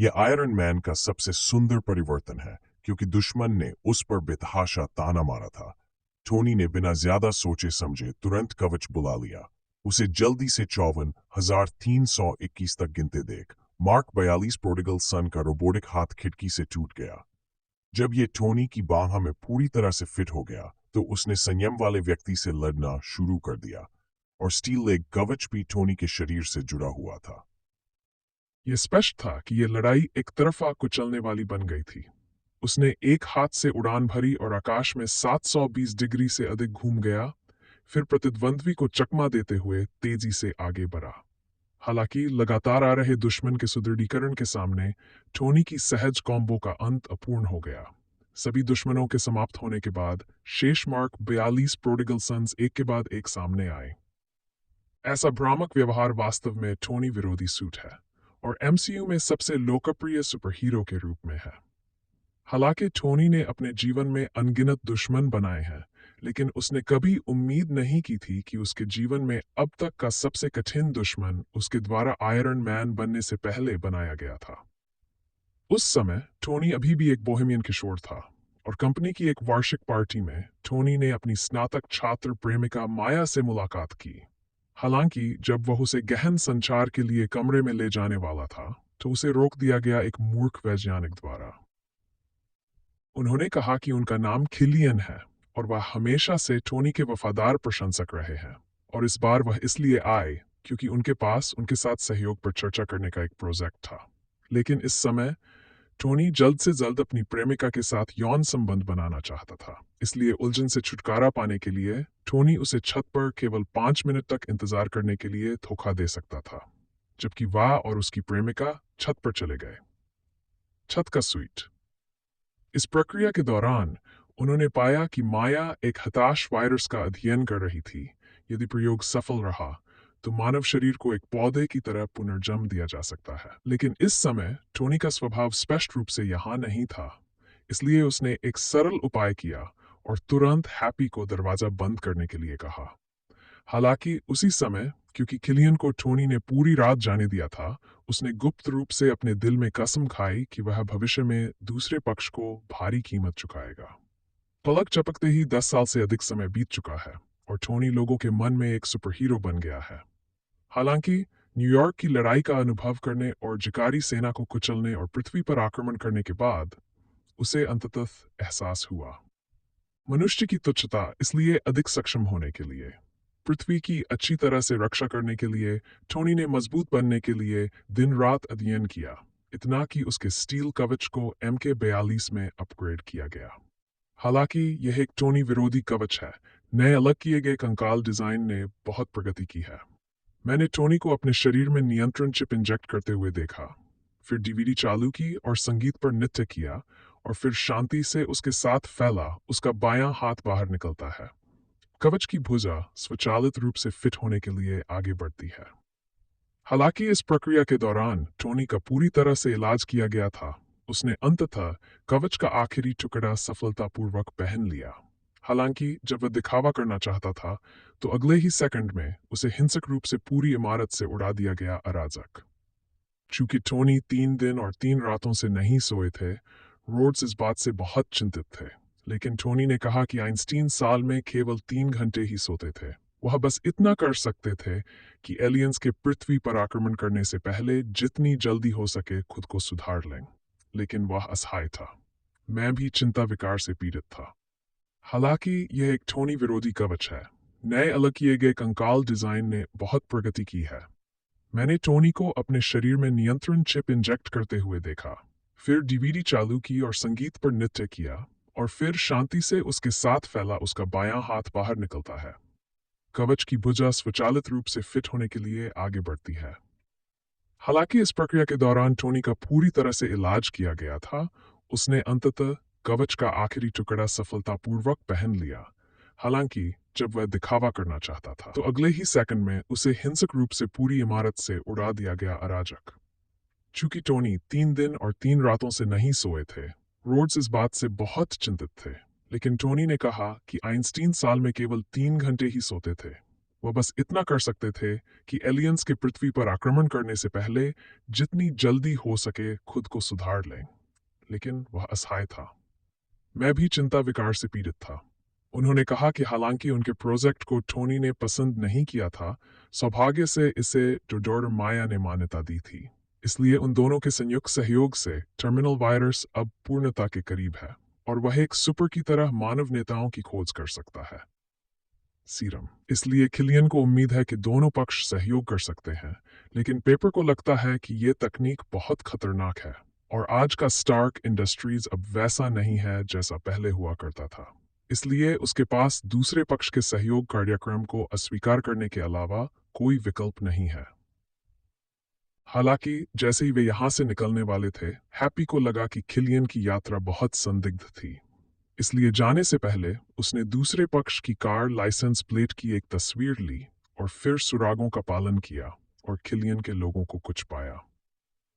ये iron man का सबसे सुंदर परिवर्तन है, क्योंकि दुश्मन ने उस पर बेतहाशा ताना मारा था। टोनी ने बिना ज्यादा सोचे समझे तुरंत कवच बुला लिया। उसे जल्दी से 54,321 तक गिनते देख मार्क 42 प्रोडिगल सन का रोबोटिक हाथ खिड़की से टूट गया। जब ये टोनी की बाह में पूरी तरह से फिट हो गया, तो उसने संयम वाले व्यक्ति से लड़ना शुरू कर दिया, और स्टील लेग कवच भी टोनी के शरीर से जुड़ा हुआ था। यह स्पष्ट था कि यह लड़ाई एक तरफा कुचलने वाली बन गई थी। उसने एक हाथ से उड़ान भरी और आकाश में 720 डिग्री से अधिक घूम गया, फिर प्रतिद्वंद्वी को चकमा देते हुए तेजी से आगे बढ़ा। हालांकि लगातार आ रहे दुश्मन के सुदृढ़ीकरण के सामने टोनी की सहज कॉम्बो का अंत अपूर्ण हो गया। सभी दुश्मनों के समाप्त होने के बाद शेष मार्क 42 प्रोडिगल सन्स एक के बाद एक सामने आए। ऐसा भ्रामक व्यवहार वास्तव में टोनी विरोधी सूट है और एमसीयू में सबसे लोकप्रिय सुपर हीरो के रूप में है। हालांकि टोनी ने अपने जीवन में अनगिनत दुश्मन बनाए हैं, लेकिन उसने कभी उम्मीद नहीं की थी कि उसके जीवन में अब तक का सबसे कठिन दुश्मन उसके द्वारा आयरन मैन बनने से पहले बनाया गया था। उस समय टोनी अभी भी एक बोहेमियन किशोर था और कंपनी की एक वार्षिक पार्टी में टोनी ने अपनी स्नातक छात्र प्रेमिका माया से मुलाकात की। हालांकि जब वह उसे गहन संचार के लिए कमरे में ले जाने वाला था, तो उसे रोक दिया गया एक मूर्ख वैज्ञानिक द्वारा। उन्होंने कहा कि उनका नाम किलियन है और वह हमेशा से टोनी के वफादार प्रशंसक रहे हैं, और इस बार वह इसलिए आए क्योंकि उनके पास उनके साथ सहयोग पर चर्चा करने का एक प्रोजेक्ट था। लेकिन इस समय टोनी जल्द से जल्द अपनी प्रेमिका के साथ यौन संबंध बनाना चाहता था। इसलिए उलझन से छुटकारा पाने के लिए टोनी उसे छत पर केवल 5 मिनट तक इंतजार करने के लिए धोखा दे सकता था, जबकि वह और उसकी प्रेमिका छत पर चले गए। छत का स्वीट। इस प्रक्रिया के दौरान उन्होंने पाया कि माया एक हताश वायरस का अध्ययन कर रही थी। यदि प्रयोग सफल रहा तो मानव शरीर को एक पौधे की तरह पुनर्जन्म दिया जा सकता है। लेकिन इस समय टोनी का स्वभाव स्पष्ट रूप से यहाँ नहीं था, इसलिए उसने एक सरल उपाय किया और तुरंत हैप्पी को दरवाजा बंद करने के लिए कहा। हालांकि उसी समय, क्योंकि किलियन को टोनी ने पूरी रात जाने दिया था, उसने गुप्त रूप से अपने दिल में कसम खाई कि वह भविष्य में दूसरे पक्ष को भारी कीमत चुकाएगा। पलक झपकते ही 10 साल से अधिक समय बीत चुका है और टोनी लोगों के मन में एक सुपर हीरो बन गया है। हालांकि न्यूयॉर्क की लड़ाई का अनुभव करने और जिकारी सेना को कुचलने और पृथ्वी पर आक्रमण करने के बाद उसे अंततः एहसास हुआ, मनुष्य की तुच्छता, इसलिए अधिक सक्षम होने के लिए, पृथ्वी की अच्छी तरह से रक्षा करने के लिए टोनी ने मजबूत बनने के लिए दिन रात अध्ययन किया, इतना कि उसके स्टील कवच को MK42 में अपग्रेड किया गया। हालांकि यह एक टोनी विरोधी कवच है, नए अलग किए गए कंकाल डिजाइन ने बहुत प्रगति की है। मैंने टोनी को अपने शरीर में नियंत्रण चिप इंजेक्ट करते हुए देखा, फिर डीवीडी चालू की और संगीत पर नृत्य किया, और फिर शांति से उसके साथ फैला उसका बायां हाथ बाहर निकलता है। कवच की भुजा स्वचालित रूप से फिट होने के लिए आगे बढ़ती है। हालांकि इस प्रक्रिया के दौरान टोनी का पूरी तरह से इलाज किया गया था। उसने अंततः कवच का आखिरी टुकड़ा सफलतापूर्वक पहन लिया। हालांकि जब वह दिखावा करना चाहता था, तो अगले ही सेकंड में उसे हिंसक रूप से पूरी इमारत से उड़ा दिया गया अराजक। चूंकि टोनी 3 दिन और 3 रातों से नहीं सोए थे, रोड्स इस बात से बहुत चिंतित थे। लेकिन टोनी ने कहा कि आइंस्टीन साल में केवल 3 घंटे ही सोते थे। वह बस इतना कर सकते थे कि एलियंस के पृथ्वी पर आक्रमण करने से पहले जितनी जल्दी हो सके खुद को सुधार लें। लेकिन वह असहाय था। मैं भी चिंता विकार से पीड़ित था। हालांकि यह एक टोनी विरोधी कवच है, नए अलग किए गए कंकाल डिजाइन ने बहुत प्रगति की है। मैंने टोनी को अपने शरीर में नियंत्रण चिप इंजेक्ट करते हुए देखा, फिर डीवीडी चालू की और संगीत पर नृत्य किया, और फिर शांति से उसके साथ फैला उसका बायां हाथ बाहर निकलता है। कवच की भुजा स्वचालित रूप से फिट होने के लिए आगे बढ़ती है। हालांकि इस प्रक्रिया के दौरान टोनी का पूरी तरह से इलाज किया गया था, उसने अंततः कवच का आखिरी टुकड़ा सफलतापूर्वक पहन लिया। हालांकि जब वह दिखावा करना चाहता था, तो अगले ही सेकंड में उसे हिंसक रूप से पूरी इमारत से उड़ा दिया गया अराजक। चूंकि टोनी 3 दिन और 3 रातों से नहीं सोए थे, रोड्स इस बात से बहुत चिंतित थे। लेकिन टोनी ने कहा कि आइंस्टीन साल में केवल 3 घंटे ही सोते थे। वह बस इतना कर सकते थे कि एलियंस के पृथ्वी पर आक्रमण करने से पहले जितनी जल्दी हो सके खुद को सुधार लें। लेकिन वह असहाय था। मैं भी चिंता विकार से पीड़ित था। उन्होंने कहा कि हालांकि उनके प्रोजेक्ट को टोनी ने पसंद नहीं किया था, सौभाग्य से इसे डोडोर माया ने मान्यता दी थी। इसलिए उन दोनों के संयुक्त सहयोग से टर्मिनल वायरस अब पूर्णता के करीब है और वह एक सुपर की तरह मानव नेताओं की खोज कर सकता है। सीरम। इसलिए किलियन को उम्मीद है कि दोनों पक्ष सहयोग कर सकते हैं, लेकिन पेपर को लगता है कि ये तकनीक बहुत खतरनाक है और आज का स्टार्क इंडस्ट्रीज अब वैसा नहीं है जैसा पहले हुआ करता था। इसलिए उसके पास दूसरे पक्ष के सहयोग कार्यक्रम को अस्वीकार करने के अलावा कोई विकल्प नहीं है। हालांकि जैसे ही वे यहां से निकलने वाले थे, हैप्पी को लगा कि किलियन की यात्रा बहुत संदिग्ध थी। इसलिए जाने से पहले उसने दूसरे पक्ष की कार लाइसेंस प्लेट की एक तस्वीर ली और फिर सुरागों का पालन किया और किलियन के लोगों को कुछ पाया।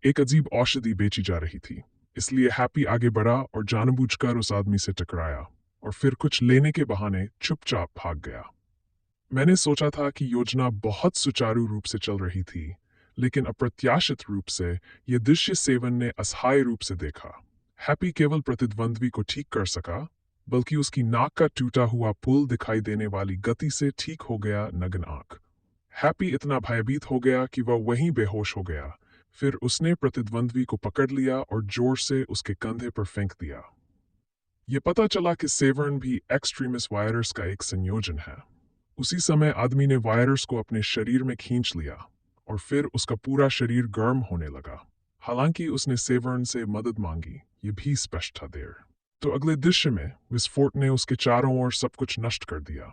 एक अजीब औषधि बेची जा रही थी, इसलिए हैप्पी आगे बढ़ा और जानबूझकर उस आदमी से टकराया और फिर कुछ लेने के बहाने चुपचाप भाग गया। मैंने सोचा था कि योजना बहुत सुचारू रूप से चल रही थी, लेकिन अप्रत्याशित रूप से यह दृश्य सेवन ने असहाय रूप से देखा। हैप्पी केवल प्रतिद्वंद्वी को ठीक कर सका, बल्कि उसकी नाक का टूटा हुआ पुल दिखाई देने वाली गति से ठीक हो गया नग्न आंख। हैप्पी इतना भयभीत हो गया कि वह वहीं बेहोश हो गया। फिर उसने प्रतिद्वंद्वी को पकड़ लिया और जोर से उसके कंधे पर फेंक दिया। यह पता चला कि सेवर्न भी एक्सट्रीमिस वायरस का एक संयोजन है। उसी समय आदमी ने वायरस को अपने शरीर में खींच लिया और फिर उसका पूरा शरीर गर्म होने लगा। हालांकि उसने सेवर्न से मदद मांगी, ये भी स्पष्ट था देर। तो अगले दृश्य में विस्फोट ने उसके चारों ओर सब कुछ नष्ट कर दिया।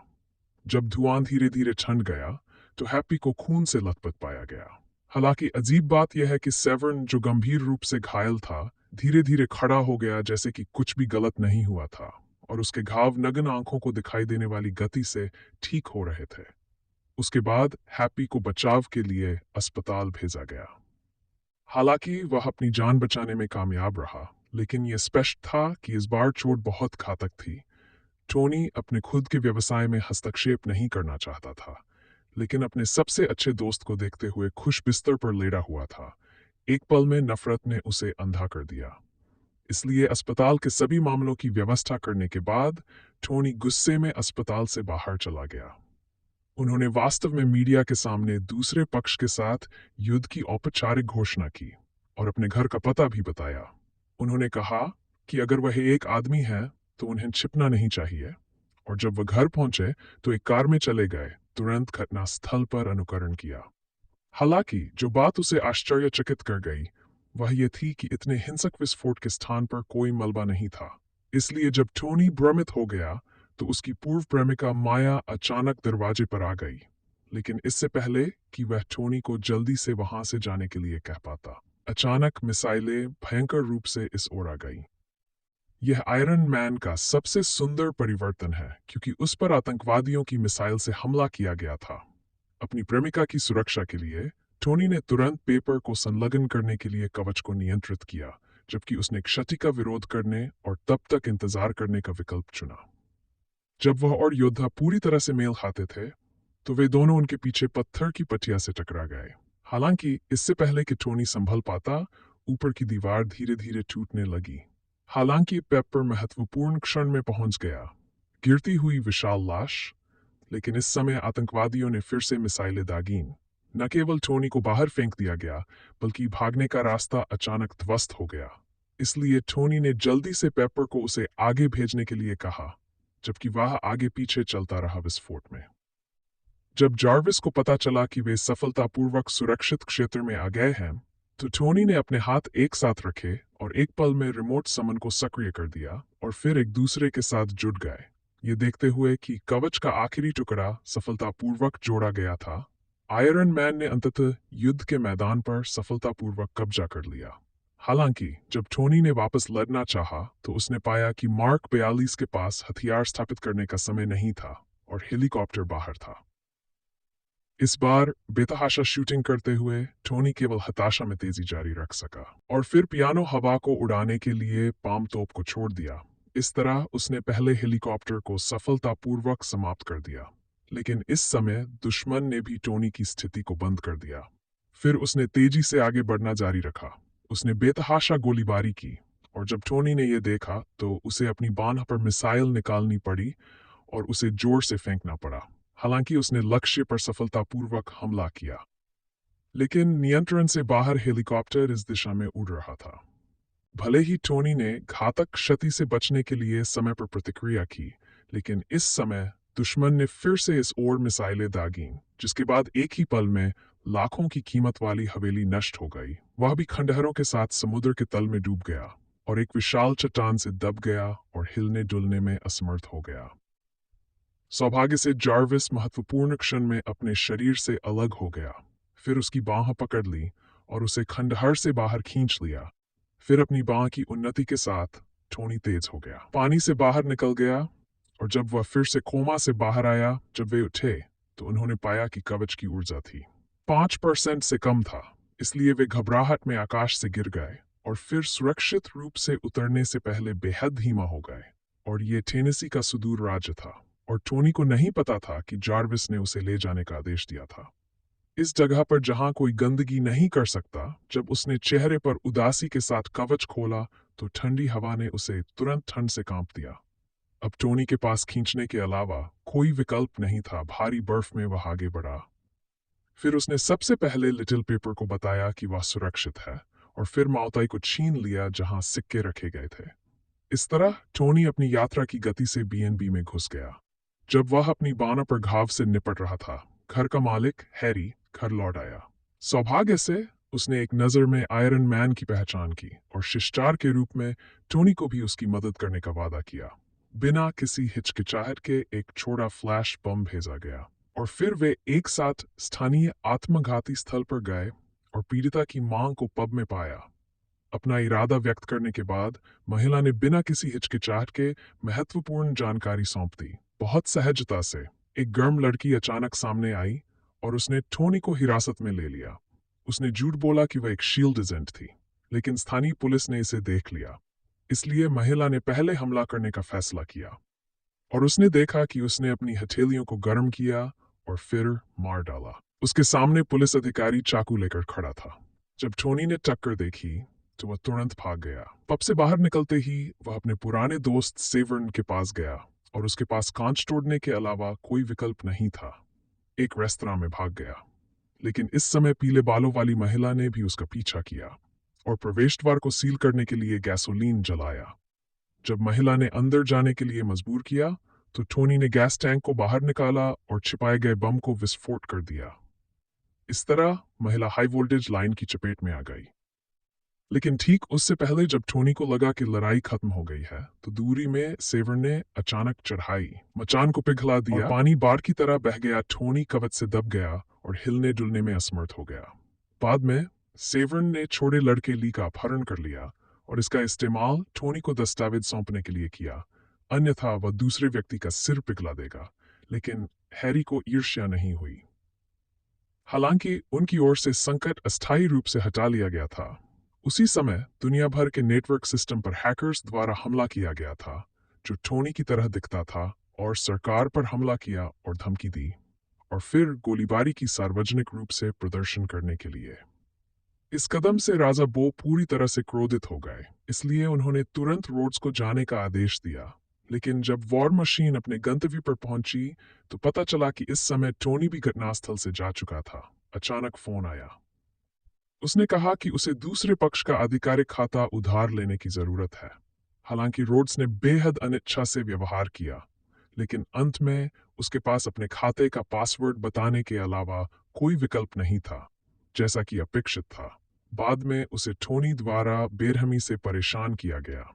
जब धुआं धीरे धीरे ठंड गया तो हैप्पी को खून से लथपथ पाया गया। हालांकि अजीब बात यह है कि सेवर्न, जो गंभीर रूप से घायल था, धीरे धीरे खड़ा हो गया जैसे कि कुछ भी गलत नहीं हुआ था और उसके घाव नग्न आंखों को दिखाई देने वाली गति से ठीक हो रहे थे। उसके बाद हैप्पी को बचाव के लिए अस्पताल भेजा गया। हालांकि वह अपनी जान बचाने में कामयाब रहा, लेकिन यह स्पष्ट था कि इस बार चोट बहुत घातक थी। टोनी अपने खुद के व्यवसाय में हस्तक्षेप नहीं करना चाहता था, लेकिन अपने सबसे अच्छे दोस्त को देखते हुए खुश बिस्तर पर लेटा हुआ था। एक पल में नफरत ने उसे अंधा कर दिया। इसलिए अस्पताल के सभी मामलों की व्यवस्था करने के बाद टोनी गुस्से में अस्पताल से बाहर चला गया। उन्होंने वास्तव में मीडिया के सामने दूसरे पक्ष के साथ युद्ध की औपचारिक घोषणा की और अपने घर का पता भी बताया। उन्होंने कहा कि अगर वह एक आदमी है तो उन्हें छिपना नहीं चाहिए, और जब वह घर पहुंचे तो एक कार में चले गए, तुरंत घटना स्थल पर अनुकरण किया। हालांकि जो बात उसे आश्चर्यचकित कर गई वह ये थी कि इतने हिंसक विस्फोट के स्थान पर कोई मलबा नहीं था। इसलिए जब टोनी भ्रमित हो गया तो उसकी पूर्व प्रेमिका माया अचानक दरवाजे पर आ गई, लेकिन इससे पहले कि वह टोनी को जल्दी से वहां से जाने के लिए कह पाता, अचानक मिसाइलें भयंकर रूप से इस ओर आ गई। यह आयरन मैन का सबसे सुंदर परिवर्तन है, क्योंकि उस पर आतंकवादियों की मिसाइल से हमला किया गया था। अपनी प्रेमिका की सुरक्षा के लिए टोनी ने तुरंत पेपर को संलग्न करने के लिए कवच को नियंत्रित किया, जबकि उसने क्षति का विरोध करने और तब तक इंतजार करने का विकल्प चुना। जब वह और योद्धा पूरी तरह से मेल खाते थे तो वे दोनों उनके पीछे पत्थर की पटिया से टकरा गए। हालांकि इससे पहले कि टोनी संभल पाता, ऊपर की दीवार धीरे धीरे टूटने लगी। हालांकि पेपर महत्वपूर्ण क्षण में पहुंच गया, गिरती हुई विशाल लाश। लेकिन इस समय आतंकवादियों ने फिर से मिसाइलें दागीं। न केवल टोनी को बाहर फेंक दिया गया, बल्कि भागने का रास्ता अचानक ध्वस्त हो गया। इसलिए टोनी ने जल्दी से पेपर को उसे आगे भेजने के लिए कहा, जबकि वह आगे पीछे चलता रहा विस्फोट में। जब जार्विस को पता चला कि वे सफलतापूर्वक सुरक्षित क्षेत्र में आ गए हैं, तो टोनी ने अपने हाथ एक साथ रखे और एक पल में रिमोट समन को सक्रिय कर दिया और फिर एक दूसरे के साथ जुड़ गए। ये देखते हुए कि कवच का आखिरी टुकड़ा सफलतापूर्वक जोड़ा गया था, आयरन मैन ने अंततः युद्ध के मैदान पर सफलतापूर्वक कब्जा कर लिया। हालांकि जब टोनी ने वापस लड़ना चाहा तो उसने पाया कि मार्क 42 के पास हथियार स्थापित करने का समय नहीं था और हेलीकॉप्टर बाहर था। इस बार बेतहाशा शूटिंग करते हुए टोनी केवल हताशा में तेजी जारी रख सका और फिर पियानो हवा को उड़ाने के लिए पाम तोप को छोड़ दिया। इस तरह उसने पहले हेलीकॉप्टर को सफलतापूर्वक समाप्त कर दिया। लेकिन इस समय दुश्मन ने भी टोनी की स्थिति को बंद कर दिया। फिर उसने तेजी से आगे बढ़ना जारी रखा। उसने बेतहाशा गोलीबारी की और जब टोनी ने यह देखा तो उसे अपनी बांह पर मिसाइल निकालनी पड़ी और उसे जोर से फेंकना पड़ा। हालांकि उसने लक्ष्य पर सफलतापूर्वक हमला किया, लेकिन नियंत्रण से बाहर हेलीकॉप्टर इस दिशा में उड़ रहा था। भले ही टोनी ने घातक क्षति से बचने के लिए समय पर प्रतिक्रिया की, लेकिन इस समय दुश्मन ने फिर से इस ओर मिसाइलें दागीं, जिसके बाद एक ही पल में लाखों की कीमत वाली हवेली नष्ट हो गई। वह भी खंडहरों के साथ समुद्र के तल में डूब गया और एक विशाल चट्टान से दब गया और हिलने डुलने में असमर्थ हो गया। सौभाग्य से जार्विस महत्वपूर्ण क्षण में अपने शरीर से अलग हो गया। फिर उसकी बांह पकड़ ली और उसे खंडहर से बाहर खींच लिया। फिर अपनी बांह की उन्नति के साथ टोनी तेज हो गया, पानी से बाहर निकल गया और जब वह फिर से कोमा से बाहर आया, जब वे उठे तो उन्होंने पाया कि कवच की ऊर्जा थी 5% से कम था। इसलिए वे घबराहट में आकाश से गिर गए और फिर सुरक्षित रूप से उतरने से पहले बेहद धीमा हो गए। और ये टेनेसी का सुदूर राज्य था और टोनी को नहीं पता था कि जार्विस ने उसे ले जाने का आदेश दिया था, इस जगह पर जहां कोई गंदगी नहीं कर सकता। जब उसने चेहरे पर उदासी के साथ कवच खोला तो ठंडी हवा ने उसे तुरंत ठंड से कांप दिया। अब टोनी के पास खींचने के अलावा कोई विकल्प नहीं था। भारी बर्फ में वह आगे बढ़ा। फिर उसने सबसे पहले लिटिल पेपर को बताया कि वह सुरक्षित है और फिर माउताई को छीन लिया जहां सिक्के रखे गए थे। इस तरह टोनी अपनी यात्रा की गति से बीएनबी में घुस गया। जब वह अपनी बाना पर घाव से निपट रहा था, घर का मालिक हैरी घर लौट आया। सौभाग्य से उसने एक नजर में आयरन मैन की पहचान की और शिष्टाचार के रूप में टोनी को भी उसकी मदद करने का वादा किया। बिना किसी हिचकिचाहट के एक छोटा फ्लैश बम भेजा गया और फिर वे एक साथ स्थानीय आत्मघाती स्थल पर गए और पीड़िता की मां को पब में पाया। अपना इरादा व्यक्त करने के बाद महिला ने बिना किसी हिचकिचाहट के महत्वपूर्ण जानकारी सौंप दी। बहुत सहजता से एक गर्म लड़की अचानक सामने आई और उसने टोनी को हिरासत में ले लिया। उसने झूठ बोला कि वह एक शील्ड एजेंट थी, लेकिन स्थानीय पुलिस ने इसे देख लिया। इसलिए महिला ने पहले हमला करने का फैसला किया और उसने देखा कि उसने अपनी हथेलियों को गर्म किया और फिर मार डाला। उसके सामने पुलिस अधिकारी चाकू लेकर खड़ा था। जब टोनी ने टक्कर देखी तो वह तुरंत भाग गया। पब से बाहर निकलते ही वह अपने पुराने दोस्त सेवर्न के पास गया और उसके पास कांच तोड़ने के अलावा कोई विकल्प नहीं था। एक रेस्तरां में भाग गया, लेकिन इस समय पीले बालों वाली महिला ने भी उसका पीछा किया और प्रवेश द्वार को सील करने के लिए गैसोलीन जलाया। जब महिला ने अंदर जाने के लिए मजबूर किया तो टोनी ने गैस टैंक को बाहर निकाला और छिपाए गए बम को विस्फोट कर दिया। इस तरह महिला हाई वोल्टेज लाइन की चपेट में आ गई। लेकिन ठीक उससे पहले जब टोनी को लगा कि लड़ाई खत्म हो गई है तो दूरी में सेवर्न ने अचानक चढ़ाई मचान को पिघला दिया और पानी बाढ़ की तरह बह गया। टोनी कवच से दब गया और हिलने डुलने में असमर्थ हो गया। बाद में सेवर्न ने छोटे लड़के ली का अपहरण कर लिया और इसका इस्तेमाल टोनी को दस्तावेज सौंपने के लिए किया, अन्यथा वह दूसरे व्यक्ति का सिर पिघला देगा। लेकिन हैरी को ईर्ष्या नहीं हुई। हालांकि उनकी ओर से संकट अस्थायी रूप से हटा लिया गया था। उसी समय दुनिया भर के नेटवर्क सिस्टम पर हैकर्स द्वारा हमला किया गया था जो टोनी की तरह दिखता था और सरकार पर हमला किया और धमकी दी और फिर गोलीबारी की सार्वजनिक रूप से प्रदर्शन करने के लिए। इस कदम से राजा बो पूरी तरह से क्रोधित हो गए, इसलिए उन्होंने तुरंत रोड्स को जाने का आदेश दिया। लेकिन जब वॉर मशीन अपने गंतव्य पर पहुंची तो पता चला कि इस समय टोनी भी घटनास्थल से जा चुका था। अचानक फोन आया। उसने कहा कि उसे दूसरे पक्ष का आधिकारिक खाता उधार लेने की जरूरत है। हालांकि रोड्स ने बेहद अनिच्छा से व्यवहार किया, लेकिन अंत में उसके पास अपने खाते का पासवर्ड बताने के अलावा कोई विकल्प नहीं था, जैसा कि अपेक्षित था। बाद में उसे टोनी द्वारा बेरहमी से परेशान किया गया।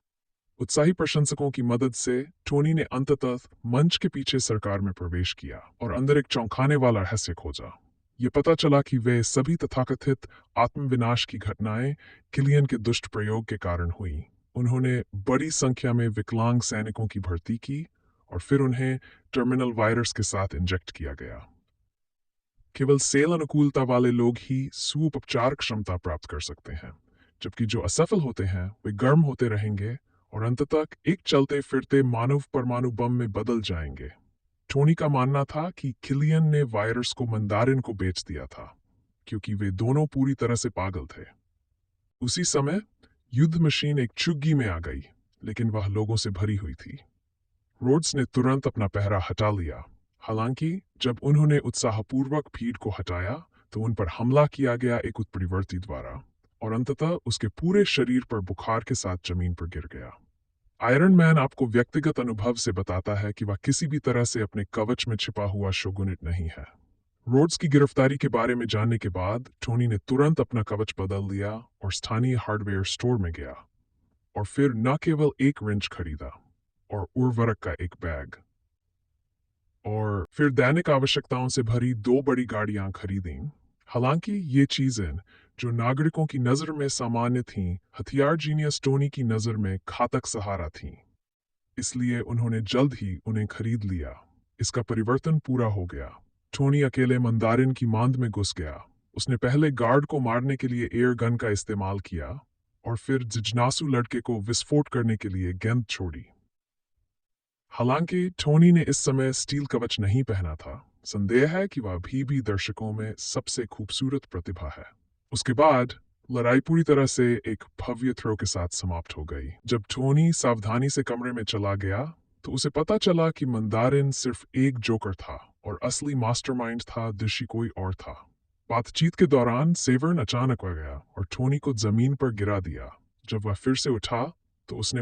उत्साही प्रशंसकों की मदद से टोनी ने अंततः मंच के पीछे सरकार में प्रवेश किया और अंदर एक चौंकाने वाला रहस्य खोजा। ये पता चला कि वे सभी तथाकथित आत्मविनाश की घटनाएं किलियन के दुष्ट प्रयोग के कारण हुई। उन्होंने बड़ी संख्या में विकलांग सैनिकों की भर्ती की और फिर उन्हें टर्मिनल वायरस के साथ इंजेक्ट किया गया। केवल सेल अनुकूलता वाले लोग ही सूप उपचार क्षमता प्राप्त कर सकते हैं, जबकि जो असफल होते हैं वे गर्म होते रहेंगे और अंततः एक चलते फिरते मानव परमाणु बम में बदल जाएंगे। टोनी का मानना था कि किलियन ने वायरस को मंदारिन को बेच दिया था, क्योंकि वे दोनों पूरी तरह से पागल थे। उसी समय युद्ध मशीन एक चुग्गी में आ गई, लेकिन वह लोगों से भरी हुई थी। रोड्स ने तुरंत अपना पहरा हटा लिया। हालांकि जब उन्होंने उत्साहपूर्वक भीड़ को हटाया तो उन पर हमला किया गया एक उत्परिवर्ती द्वारा, और अंततः उसके पूरे शरीर पर बुखार के साथ जमीन पर गिर गया। आयरन मैन आपको व्यक्तिगत अनुभव से बताता है कि वह किसी भी तरह से अपने कवच में छिपा हुआ शोगुनिट नहीं है। रोड्स की गिरफ्तारी के बारे में जानने के बाद टोनी ने तुरंत अपना कवच बदल लिया और स्थानीय हार्डवेयर स्टोर में गया, और फिर न केवल एक रिंच खरीदा और उर्वरक का एक बैग, और फिर दैनिक आवश्यकताओं से भरी 2 बड़ी गाड़ियां खरीदीं। हालांकि ये चीजें, जो नागरिकों की नजर में सामान्य थीं, हथियार जीनियस टोनी की नजर में घातक सहारा थीं। इसलिए उन्होंने जल्द ही उन्हें खरीद लिया। इसका परिवर्तन पूरा हो गया। टोनी अकेले मंदारिन की मांद में घुस गया। उसने पहले गार्ड को मारने के लिए एयर गन का इस्तेमाल किया और फिर जिज्ञासु लड़के को विस्फोट करने के लिए गेंद छोड़ी। हालांकि टोनी ने इस समय स्टील कवच नहीं पहना था, संदेह है कि वह अभी भी दर्शकों में सबसे खूबसूरत प्रतिभा है। उसके बाद लड़ाई पूरी तरह से एक भव्य थ्रो के साथ समाप्त हो गई। जब टोनी सावधानी से कमरे में चला गया तो उसे पता चला कि मंदारिन सिर्फ एक जोकर था और असली मास्टरमाइंड था दिशी कोई और था। बातचीत के दौरान सेवर्न अचानक आ गया और टोनी को जमीन पर गिरा दिया। जब वह फिर से उठा तो उसने